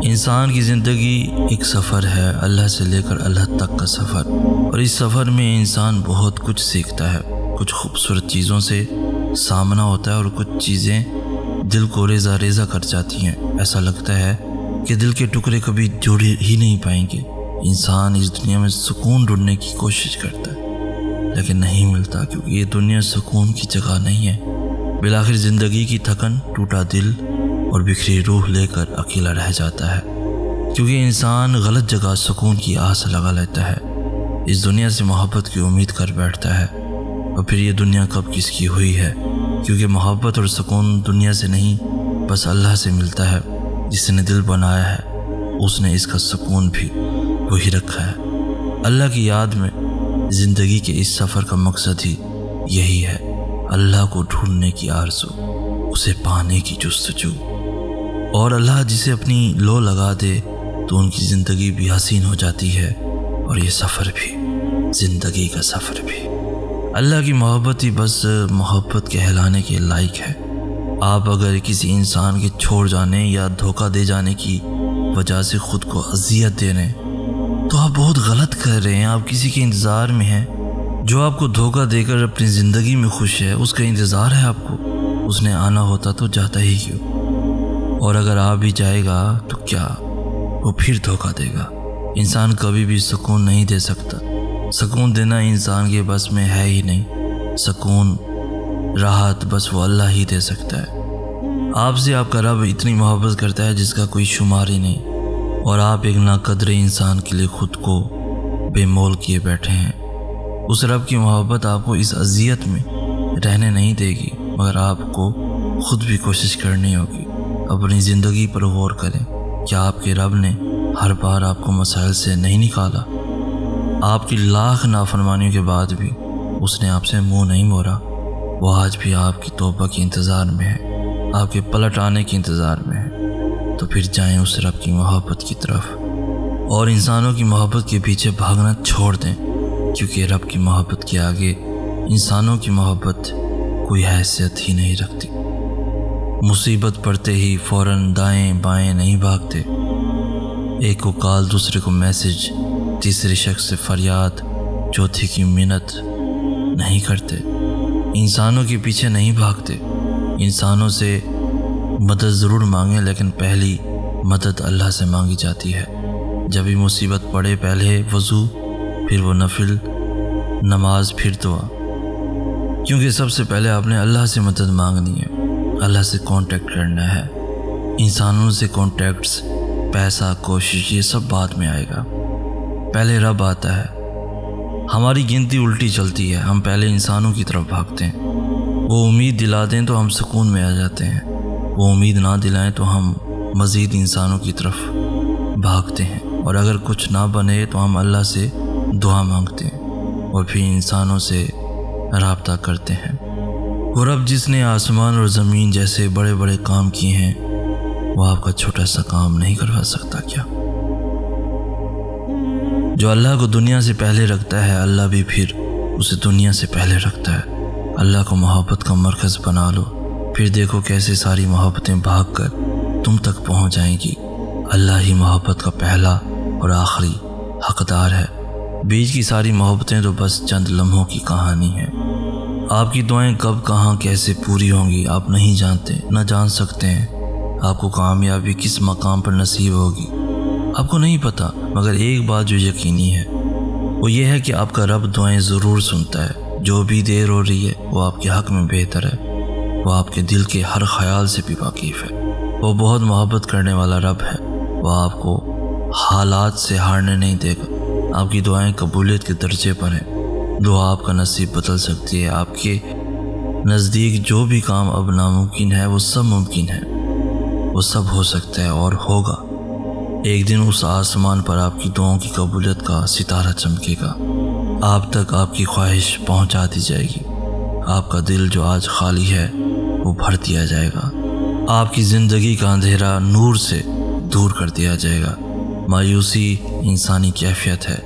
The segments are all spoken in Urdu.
انسان کی زندگی ایک سفر ہے، اللہ سے لے کر اللہ تک کا سفر، اور اس سفر میں انسان بہت کچھ سیکھتا ہے۔ کچھ خوبصورت چیزوں سے سامنا ہوتا ہے اور کچھ چیزیں دل کو ریزہ ریزہ کر جاتی ہیں۔ ایسا لگتا ہے کہ دل کے ٹکڑے کبھی جڑ ہی نہیں پائیں گے۔ انسان اس دنیا میں سکون ڈھونڈنے کی کوشش کرتا ہے لیکن نہیں ملتا، کیونکہ یہ دنیا سکون کی جگہ نہیں ہے۔ بالآخر زندگی کی تھکن، ٹوٹا دل اور بکھری روح لے کر اکیلا رہ جاتا ہے، کیونکہ انسان غلط جگہ سکون کی آس لگا لیتا ہے۔ اس دنیا سے محبت کی امید کر بیٹھتا ہے، اور پھر یہ دنیا کب کس کی ہوئی ہے، کیونکہ محبت اور سکون دنیا سے نہیں بس اللہ سے ملتا ہے۔ جس نے دل بنایا ہے اس نے اس کا سکون بھی وہی رکھا ہے۔ اللہ کی یاد میں زندگی کے اس سفر کا مقصد ہی یہی ہے، اللہ کو ڈھونڈنے کی آرزو، اسے پانے کی جستجو، اور اللہ جسے اپنی لو لگا دے تو ان کی زندگی بھی حسین ہو جاتی ہے، اور یہ سفر بھی، زندگی کا سفر بھی۔ اللہ کی محبت ہی بس محبت کہلانے کے لائق ہے۔ آپ اگر کسی انسان کے چھوڑ جانے یا دھوکہ دے جانے کی وجہ سے خود کو اذیت دے رہے ہیں تو آپ بہت غلط کر رہے ہیں۔ آپ کسی کے انتظار میں ہیں جو آپ کو دھوکہ دے کر اپنی زندگی میں خوش ہے، اس کا انتظار ہے آپ کو۔ اس نے آنا ہوتا تو جاتا ہی کیوں؟ اور اگر آ بھی جائے گا تو کیا وہ پھر دھوکہ دے گا؟ انسان کبھی بھی سکون نہیں دے سکتا۔ سکون دینا انسان کے بس میں ہے ہی نہیں۔ سکون، راحت بس وہ اللہ ہی دے سکتا ہے۔ آپ سے آپ کا رب اتنی محبت کرتا ہے جس کا کوئی شمار ہی نہیں، اور آپ ایک ناقدر انسان کے لیے خود کو بے مول کیے بیٹھے ہیں۔ اس رب کی محبت آپ کو اس اذیت میں رہنے نہیں دے گی، مگر آپ کو خود بھی کوشش کرنی ہوگی۔ اپنی زندگی پر غور کریں، کیا آپ کے رب نے ہر بار آپ کو مسائل سے نہیں نکالا؟ آپ کی لاکھ نافرمانیوں کے بعد بھی اس نے آپ سے منہ نہیں موڑا۔ وہ آج بھی آپ کی توبہ کے انتظار میں ہے، آپ کے پلٹ آنے کے انتظار میں ہے۔ تو پھر جائیں اس رب کی محبت کی طرف، اور انسانوں کی محبت کے پیچھے بھاگنا چھوڑ دیں، کیونکہ رب کی محبت کے آگے انسانوں کی محبت کوئی حیثیت ہی نہیں رکھتی۔ مصیبت پڑتے ہی فوراً دائیں بائیں نہیں بھاگتے۔ ایک کو کال، دوسرے کو میسج، تیسرے شخص سے فریاد، چوتھے کی منت نہیں کرتے۔ انسانوں کے پیچھے نہیں بھاگتے۔ انسانوں سے مدد ضرور مانگیں، لیکن پہلی مدد اللہ سے مانگی جاتی ہے۔ جب بھی مصیبت پڑے، پہلے وضو، پھر وہ نفل نماز، پھر دعا، کیونکہ سب سے پہلے آپ نے اللہ سے مدد مانگنی ہے، اللہ سے کانٹیکٹ کرنا ہے۔ انسانوں سے کانٹیکٹس، پیسہ، کوشش، یہ سب بعد میں آئے گا، پہلے رب آتا ہے۔ ہماری گنتی الٹی چلتی ہے، ہم پہلے انسانوں کی طرف بھاگتے ہیں۔ وہ امید دلا دیں تو ہم سکون میں آ جاتے ہیں، وہ امید نہ دلائیں تو ہم مزید انسانوں کی طرف بھاگتے ہیں، اور اگر کچھ نہ بنے تو ہم اللہ سے دعا مانگتے ہیں، اور پھر انسانوں سے رابطہ کرتے ہیں۔ وہ رب جس نے آسمان اور زمین جیسے بڑے بڑے کام کیے ہیں، وہ آپ کا چھوٹا سا کام نہیں کروا سکتا کیا؟ جو اللہ کو دنیا سے پہلے رکھتا ہے، اللہ بھی پھر اسے دنیا سے پہلے رکھتا ہے۔ اللہ کو محبت کا مرکز بنا لو، پھر دیکھو کیسے ساری محبتیں بھاگ کر تم تک پہنچ جائیں گی۔ اللہ ہی محبت کا پہلا اور آخری حقدار ہے۔ بیچ کی ساری محبتیں تو بس چند لمحوں کی کہانی ہیں۔ آپ کی دعائیں کب، کہاں، کیسے پوری ہوں گی آپ نہیں جانتے، نہ جان سکتے ہیں۔ آپ کو کامیابی کس مقام پر نصیب ہوگی آپ کو نہیں پتہ، مگر ایک بات جو یقینی ہے وہ یہ ہے کہ آپ کا رب دعائیں ضرور سنتا ہے۔ جو بھی دیر ہو رہی ہے وہ آپ کے حق میں بہتر ہے۔ وہ آپ کے دل کے ہر خیال سے بھی واقف ہے۔ وہ بہت محبت کرنے والا رب ہے۔ وہ آپ کو حالات سے ہارنے نہیں دے گا۔ آپ کی دعائیں قبولیت کے درجے پر ہیں۔ دعا آپ کا نصیب بدل سکتی ہے۔ آپ کے نزدیک جو بھی کام اب ناممکن ہے وہ سب ممکن ہے، وہ سب ہو سکتا ہے اور ہوگا۔ ایک دن اس آسمان پر آپ کی دعاؤں کی قبولیت کا ستارہ چمکے گا، آپ تک آپ کی خواہش پہنچا دی جائے گی۔ آپ کا دل جو آج خالی ہے وہ بھر دیا جائے گا۔ آپ کی زندگی کا اندھیرا نور سے دور کر دیا جائے گا۔ مایوسی انسانی کیفیت ہے،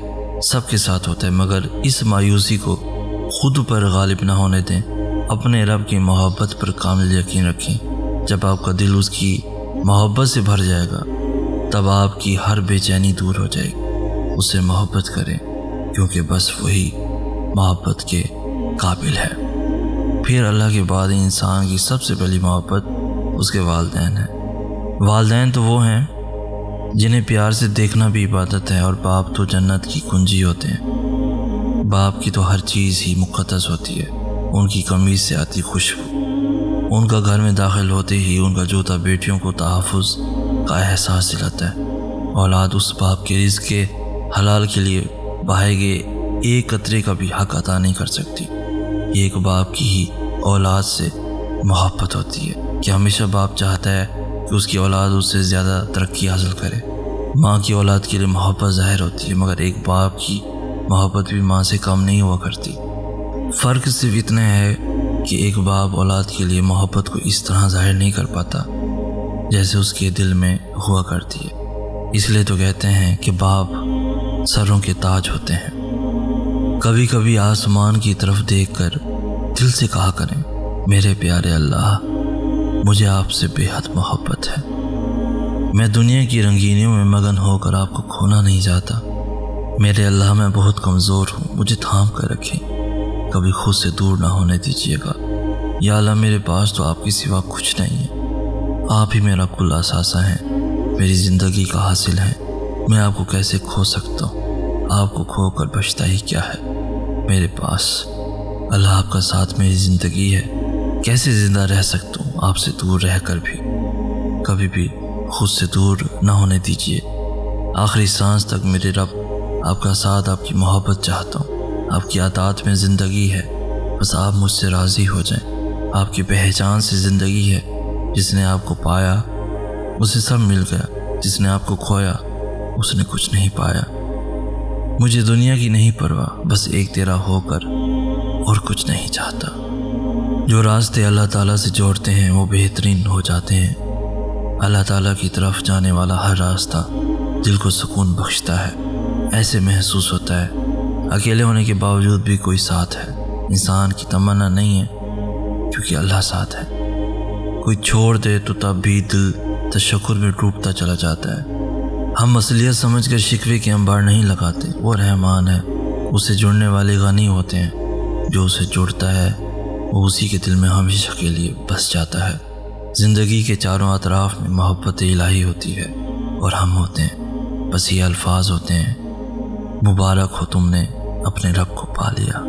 سب کے ساتھ ہوتا ہے، مگر اس مایوسی کو خود پر غالب نہ ہونے دیں۔ اپنے رب کی محبت پر کامل یقین رکھیں۔ جب آپ کا دل اس کی محبت سے بھر جائے گا تب آپ کی ہر بے چینی دور ہو جائے گی۔ اسے محبت کریں کیونکہ بس وہی محبت کے قابل ہے۔ پھر اللہ کے بعد انسان کی سب سے پہلی محبت اس کے والدین ہے۔ والدین تو وہ ہیں جنہیں پیار سے دیکھنا بھی عبادت ہے، اور باپ تو جنت کی کنجی ہوتے ہیں۔ باپ کی تو ہر چیز ہی مقدس ہوتی ہے، ان کی قمیض سے آتی خوشبو، ان کا گھر میں داخل ہوتے ہی ان کا جوتا بیٹیوں کو تحفظ کا احساس دلاتا ہے۔ اولاد اس باپ کے رزق کے حلال کے لیے بہائے گئے ایک قطرے کا بھی حق ادا نہیں کر سکتی۔ یہ ایک باپ کی ہی اولاد سے محبت ہوتی ہے کہ ہمیشہ باپ چاہتا ہے کہ اس کی اولاد اس سے زیادہ ترقی حاصل کرے۔ ماں کی اولاد کے لیے محبت ظاہر ہوتی ہے، مگر ایک باپ کی محبت بھی ماں سے کم نہیں ہوا کرتی۔ فرق صرف اتنا ہے کہ ایک باپ اولاد کے لیے محبت کو اس طرح ظاہر نہیں کر پاتا جیسے اس کے دل میں ہوا کرتی ہے۔ اس لیے تو کہتے ہیں کہ باپ سروں کے تاج ہوتے ہیں۔ کبھی کبھی آسمان کی طرف دیکھ کر دل سے کہا کریں، میرے پیارے اللہ، مجھے آپ سے بے حد محبت ہے۔ میں دنیا کی رنگینیوں میں مگن ہو کر آپ کو کھونا نہیں چاہتا۔ میرے اللہ، میں بہت کمزور ہوں، مجھے تھام کر رکھیں، کبھی خود سے دور نہ ہونے دیجیے گا۔ یا اللہ، میرے پاس تو آپ کے سوا کچھ نہیں ہے، آپ ہی میرا کل اثاثہ ہیں، میری زندگی کا حاصل ہے۔ میں آپ کو کیسے کھو سکتا ہوں؟ آپ کو کھو کر بچتا ہی کیا ہے میرے پاس؟ اللہ، آپ کا ساتھ میری زندگی ہے، کیسے زندہ رہ سکتا ہوں آپ سے دور رہ کر بھی؟ کبھی بھی خود سے دور نہ ہونے دیجیے۔ آخری سانس تک میرے رب آپ کا ساتھ، آپ کی محبت چاہتا ہوں۔ آپ کی عطاعت میں زندگی ہے، بس آپ مجھ سے راضی ہو جائیں۔ آپ کی پہچان سے زندگی ہے، جس نے آپ کو پایا اسے سب مل گیا، جس نے آپ کو کھویا اس نے کچھ نہیں پایا۔ مجھے دنیا کی نہیں پرواہ، بس ایک تیرا ہو کر اور کچھ نہیں چاہتا۔ جو راستے اللہ تعالیٰ سے جوڑتے ہیں وہ بہترین ہو جاتے ہیں۔ اللہ تعالیٰ کی طرف جانے والا ہر راستہ دل کو سکون بخشتا ہے۔ ایسے محسوس ہوتا ہے اکیلے ہونے کے باوجود بھی کوئی ساتھ ہے۔ انسان کی تمنا نہیں ہے کیونکہ اللہ ساتھ ہے۔ کوئی چھوڑ دے تو تب بھی دل تشکر میں ڈوبتا چلا جاتا ہے۔ ہم اصلیت سمجھ کر شکوے کے انبار نہیں لگاتے۔ وہ رحمان ہے، اسے جڑنے والے غنی ہوتے ہیں۔ جو اسے جڑتا ہے وہ اسی کے دل میں ہمیشہ کے لیے بس جاتا ہے۔ زندگی کے چاروں اطراف میں محبت الہی ہوتی ہے اور ہم ہوتے ہیں، بس یہ الفاظ ہوتے ہیں، مبارک ہو تم نے اپنے رب کو پا لیا۔